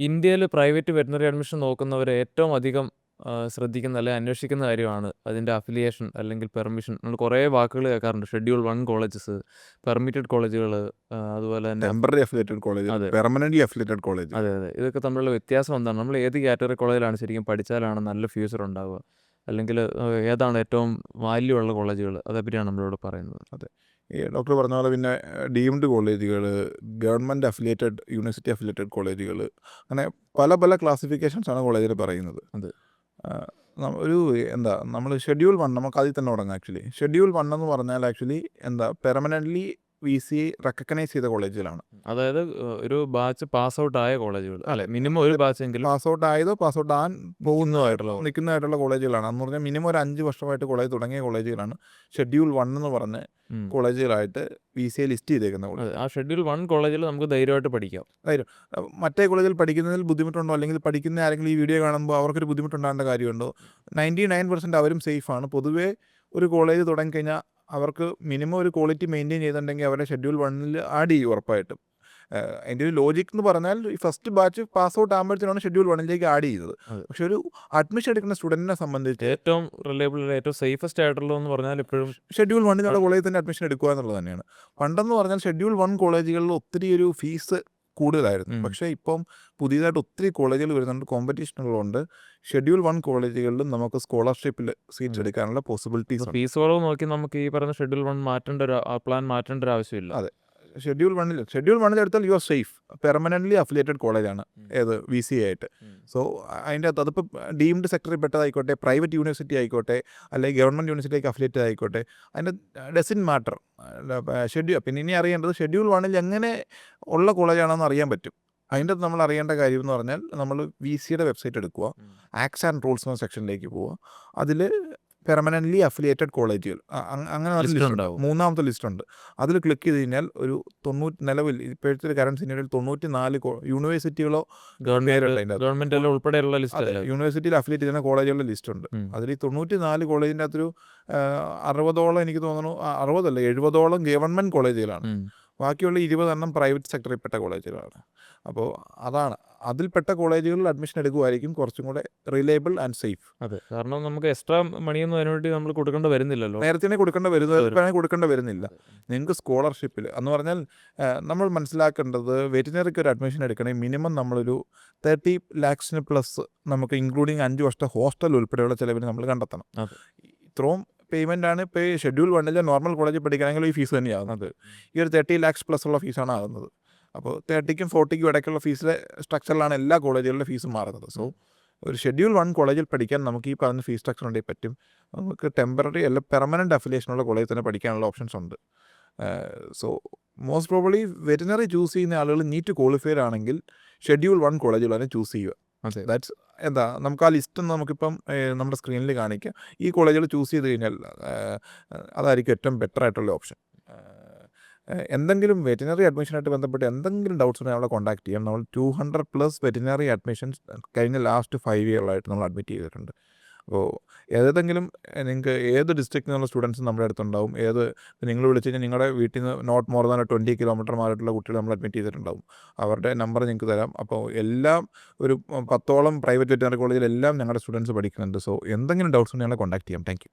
ഇന്ത്യയിൽ private veterinary admission നോക്കുന്നവർ ഏറ്റവും അധികം ശ്രദ്ധിക്കുന്ന അല്ലെങ്കിൽ അന്വേഷിക്കുന്ന കാര്യമാണ് അതിൻ്റെ അഫിലിയേഷൻ അല്ലെങ്കിൽ പെർമിഷൻ. നമ്മൾ കുറേ വാക്കുകൾ കേൾക്കാറുണ്ട്. ഷെഡ്യൂൾ 1 കോളേജസ്, പെർമിറ്റഡ് കോളേജുകൾ, അതുപോലെ തന്നെ ടെമ്പററി അഫിലിയേറ്റഡ് കോളേജ്, അതെ പെർമനന്റ്ലി അഫിലിയേറ്റഡ് കോളേജ്. അതെ അതെ ഇതൊക്കെ തമ്മിലുള്ള വ്യത്യാസം എന്താണ്? നമ്മൾ ഏത് കാറ്റഗറി കോളേജിലാണ് ശരിക്കും പഠിച്ചാലാണ് നല്ല ഫ്യൂച്ചർ ഉണ്ടാവുക, അല്ലെങ്കിൽ ഏതാണ് ഏറ്റവും വാല്യൂ ഉള്ള കോളേജുകൾ, അതേപ്പറ്റിയാണ് നമ്മളിവിടെ പറയുന്നത്. അതെ, ഈ ഡോക്ടർ പറഞ്ഞ പോലെ പിന്നെ ഡീംഡ് കോളേജുകൾ, ഗവൺമെൻറ് അഫിലിയേറ്റഡ്, യൂണിവേഴ്സിറ്റി അഫിലിയേറ്റഡ് കോളേജുകൾ, അങ്ങനെ പല പല ക്ലാസിഫിക്കേഷൻസാണ് കോളേജിൽ പറയുന്നത്. അതെ ഒരു നമ്മൾ ഷെഡ്യൂൾ 1 നമുക്ക് അതിൽ തന്നെ തുടങ്ങാം. ആക്ച്വലി ഷെഡ്യൂൾ 1 എന്ന് പറഞ്ഞാൽ പെർമനൻ്റ്ലി VC റെക്കഗ്നൈസ് ചെയ്ത കോളേജുകളാണ്. അതായത് ഒരു ബാച്ച് പാസ് ഔട്ട് ആയ കോളേജുകൾ, അല്ലെ മിനിമം ഒരു ബാച്ച് എങ്കിലും പാസ് ഔട്ട് ആയതോ പാസ് ഔട്ട് ആകാൻ നിൽക്കുന്നതായിട്ടുള്ള കോളേജുകളാണ്. എന്ന് പറഞ്ഞാൽ മിനിമം ഒരു 5 വർഷമായിട്ട് കോളേജ് തുടങ്ങിയ കോളേജുകളാണ് ഷെഡ്യൂൾ 1 എന്ന് പറഞ്ഞ കോളേജുകളായിട്ട് VC ലിസ്റ്റ് ചെയ്തേക്കുന്ന കോളേജ്. ആ ഷെഡ്യൂൾ 1 കോളേജിൽ നമുക്ക് ധൈര്യമായിട്ട് പഠിക്കാം. മറ്റേ കോളേജിൽ പഠിക്കുന്നതിൽ ബുദ്ധിമുട്ടുണ്ടോ, അല്ലെങ്കിൽ പഠിക്കുന്ന ആരെങ്കിലും ഈ വീഡിയോ കാണുമ്പോൾ അവർക്കൊരു ബുദ്ധിമുട്ടുണ്ടാകേണ്ട കാര്യമുണ്ടോ? 99% അവരും സേഫാണ്. പൊതുവേ ഒരു കോളേജ് തുടങ്ങിക്കഴിഞ്ഞാൽ അവർക്ക് മിനിമം ഒരു ക്വാളിറ്റി മെയിൻറ്റെയിൻ ചെയ്തിട്ടുണ്ടെങ്കിൽ അവരെ ഷെഡ്യൂൾ 1 ആഡ് ചെയ്യും ഉറപ്പായിട്ടും. അതിൻ്റെ ഒരു ലോജിക് എന്ന് പറഞ്ഞാൽ ഈ ഫസ്റ്റ് ബാച്ച് പാസ് ഔട്ട് ആകുമ്പോഴത്തേനാണ് ഷെഡ്യൂൾ 1 ആഡ് ചെയ്തത്. പക്ഷെ ഒരു അഡ്മിഷൻ എടുക്കുന്ന സ്റ്റുഡൻറ്റിനെ സംബന്ധിച്ച് ഏറ്റവും റിലയബിൾ, ഏറ്റവും സേഫസ്റ്റ് ആയിട്ടുള്ളൂ എന്ന് പറഞ്ഞാൽ ഇപ്പോഴും ഷെഡ്യൂൾ 1 കോളേജിൽ തന്നെ അഡ്മിഷൻ എടുക്കുക എന്നുള്ളത് തന്നെയാണ്. പണ്ടെന്ന് പറഞ്ഞാൽ ഷെഡ്യൂൾ 1 കോളേജുകളിൽ ഒത്തിരി ഒരു ഫീസ് കൂടുതലായിരുന്നു. പക്ഷേ ഇപ്പം പുതിയതായിട്ട് ഒത്തിരി കോളേജുകൾ വരുന്നുണ്ട്, കോമ്പറ്റീഷനുകളുണ്ട്. ഷെഡ്യൂൾ 1 കോളേജുകളിലും നമുക്ക് സ്കോളർഷിപ്പിൽ സീറ്റ്സ് എടുക്കാനുള്ള പോസിബിലിറ്റീസ്. ഫീസ് കുറവ് നോക്കി നമുക്ക് ഈ പറഞ്ഞ ഷെഡ്യൂൾ 1 പ്ലാൻ മാറ്റേണ്ട ഒരു ആവശ്യമില്ല. അതെ, ഷെഡ്യൂൾ 1 എടുത്താൽ you are safe. Permanently affiliated കോളേജാണ് ഏത് VC ആയിട്ട്. സോ അതിൻ്റെ അകത്ത് അതിപ്പോൾ ഡീംഡ് സെക്ടറിൽ പെട്ടതായിക്കോട്ടെ, പ്രൈവറ്റ് യൂണിവേഴ്സിറ്റി ആയിക്കോട്ടെ, അല്ലെങ്കിൽ ഗവൺമെൻറ് യൂണിവേഴ്സിറ്റിക്ക് അഫിലിയേറ്റഡ് ആയിക്കോട്ടെ, അതിൻ്റെ ഡസൻ മാറ്റർ. പിന്നെ ഇനി അറിയേണ്ടത് ഷെഡ്യൂൾ 1 എങ്ങനെ ഉള്ള കോളേജാണെന്ന് അറിയാൻ പറ്റും. അതിൻ്റെ അകത്ത് നമ്മൾ അറിയേണ്ട കാര്യം എന്ന് പറഞ്ഞാൽ നമ്മൾ VCയുടെ വെബ്സൈറ്റ് എടുക്കുക, ആക്ട്സ് ആൻഡ് റൂൾസ് എന്ന സെക്ഷനിലേക്ക് പോവുക. അതിൽ പെർമനൻ്റ്ലി അഫിലിയേറ്റഡ് കോളേജുകൾ അങ്ങനെ മൂന്നാമത്തെ ലിസ്റ്റ് ഉണ്ട്. അതിൽ ക്ലിക്ക് ചെയ്ത് കഴിഞ്ഞാൽ ഒരു നിലവിൽ ഇപ്പോഴത്തെ കറണ്ട് സിനിമയിൽ 94 യൂണിവേഴ്സിറ്റികളോ ഗവൺമെന്റ് ഉൾപ്പെടെയുള്ള ലിസ്റ്റ്, യൂണിവേഴ്സിറ്റിയിൽ അഫിലിയേറ്റ് ചെയ്യുന്ന കോളേജുകളുടെ ലിസ്റ്റ് ഉണ്ട്. അതിൽ ഈ 94 കോളേജിൻ്റെ അകത്തൊരു 60ഓളം, എനിക്ക് തോന്നുന്നു 60 അല്ല 70ഓളം ഗവൺമെൻറ് കോളേജുകളാണ്. ബാക്കിയുള്ള 20 പ്രൈവറ്റ് സെക്ടറിൽ പെട്ട കോളേജുകളാണ്. അപ്പോൾ അതാണ്, അതിൽപ്പെട്ട കോളേജുകളിൽ അഡ്മിഷൻ എടുക്കുമായിരിക്കും കുറച്ചും കൂടെ റിലയബിൾ ആൻഡ് സേഫ്. അതെ, കാരണം നമുക്ക് എക്സ്ട്രാ മണിയൊന്നും അതിനുവേണ്ടി നമ്മൾ കൊടുക്കേണ്ട വരുന്നില്ലല്ലോ. നേരത്തെ കൊടുക്കേണ്ട വരുന്നില്ല. നിങ്ങൾക്ക് സ്കോളർഷിപ്പിൽ എന്ന് പറഞ്ഞാൽ നമ്മൾ മനസ്സിലാക്കേണ്ടത്, വെറ്റിനറിക്ക് ഒരു അഡ്മിഷൻ എടുക്കണമെങ്കിൽ മിനിമം നമ്മളൊരു 30 lakhs പ്ലസ് നമുക്ക് ഇൻക്ലൂഡിങ് 5 വർഷത്തെ ഹോസ്റ്റൽ ഉൾപ്പെടെയുള്ള ചിലവിന് നമ്മൾ കണ്ടെത്തണം. ഇത്രയും പേയ്മെൻ്റ് ആണ് ഇപ്പോൾ ഷെഡ്യൂൾ 1 നോർമൽ കോളേജിൽ പഠിക്കുകയാണെങ്കിൽ ഈ ഫീസ് തന്നെയാകുന്നത്. ഈ ഒരു 30 lakhs പ്ലസ് ഉള്ള ഫീസാണ് ആകുന്നത്. അപ്പോൾ 30ക്കും 40ക്കും ഇടയ്ക്കുള്ള ഫീസിലെ സ്ട്രക്ചറിലാണ് എല്ലാ കോളേജുകളിലെ ഫീസും മാറുന്നത്. സോ ഒരു ഷെഡ്യൂൾ 1 കോളേജിൽ പഠിക്കാൻ നമുക്ക് ഈ പറഞ്ഞ ഫീസ് സ്ട്രക്ചർ ഉണ്ടെങ്കിൽ പറ്റും. നമുക്ക് ടെമ്പററി അല്ല പെർമനൻ്റ് അഫിലിയേഷനുള്ള കോളേജിൽ തന്നെ പഠിക്കാനുള്ള ഓപ്ഷൻസ് ഉണ്ട്. So most probably veterinary choose ചെയ്യുന്ന ആളുകൾ നീറ്റ് ക്വാളിഫൈഡ് ആണെങ്കിൽ ഷെഡ്യൂൾ 1 കോളേജുകൾ തന്നെ ചൂസ് ചെയ്യുക. ദാറ്റ്സ് നമുക്ക് ആ ലിസ്റ്റ് നമുക്കിപ്പം നമ്മുടെ സ്ക്രീനിൽ കാണിക്കാം. ഈ കോളേജുകൾ ചൂസ് ചെയ്ത് കഴിഞ്ഞാൽ അതായിരിക്കും ഏറ്റവും ബെറ്റർ ആയിട്ടുള്ള ഓപ്ഷൻ. എന്തെങ്കിലും വെറ്റിനറി അഡ്മിഷനായിട്ട് ബന്ധപ്പെട്ട് എന്തെങ്കിലും ഡൗട്ട്സ് ഉണ്ടെങ്കിൽ നമ്മളെ കോൺടാക്ട് ചെയ്യാം. നമ്മൾ 200+ വെറ്റിനറി അഡ്മിഷൻസ് കഴിഞ്ഞ ലാസ്റ്റ് 5 ഇയറിലായിട്ട് നമ്മൾ അഡ്മിറ്റ് ചെയ്തിട്ടുണ്ട്. അപ്പോൾ ഏതെങ്കിലും നിങ്ങൾക്ക് ഏത് ഡിസ്ട്രിക്റ്റിൽ നിന്നുള്ള സ്റ്റുഡൻസ് നമ്മുടെ അടുത്തുണ്ടാവും. നിങ്ങൾ വിളിച്ച് കഴിഞ്ഞാൽ നിങ്ങളുടെ വീട്ടിൽ നിന്ന് നോട്ട് മോർ ദാൻ 20 കിലോമീറ്റർ മാറിയിട്ടുള്ള കുട്ടികൾ നമ്മൾ അഡ്മിറ്റ് ചെയ്തിട്ടുണ്ടാവും. അവരുടെ നമ്പർ നിങ്ങൾക്ക് തരാം. അപ്പോൾ എല്ലാം ഒരു 10ഓളം പ്രൈവറ്റ് വെറ്റിനറി കോളേജിലെല്ലാം ഞങ്ങളുടെ സ്റ്റുഡൻസ് പഠിക്കുന്നുണ്ട്. സോ എന്തെങ്കിലും ഡൗട്ട്സ് ഉണ്ടെങ്കിൽ ഞങ്ങളെ കോൺടാക്ട് ചെയ്യാം. Thank you.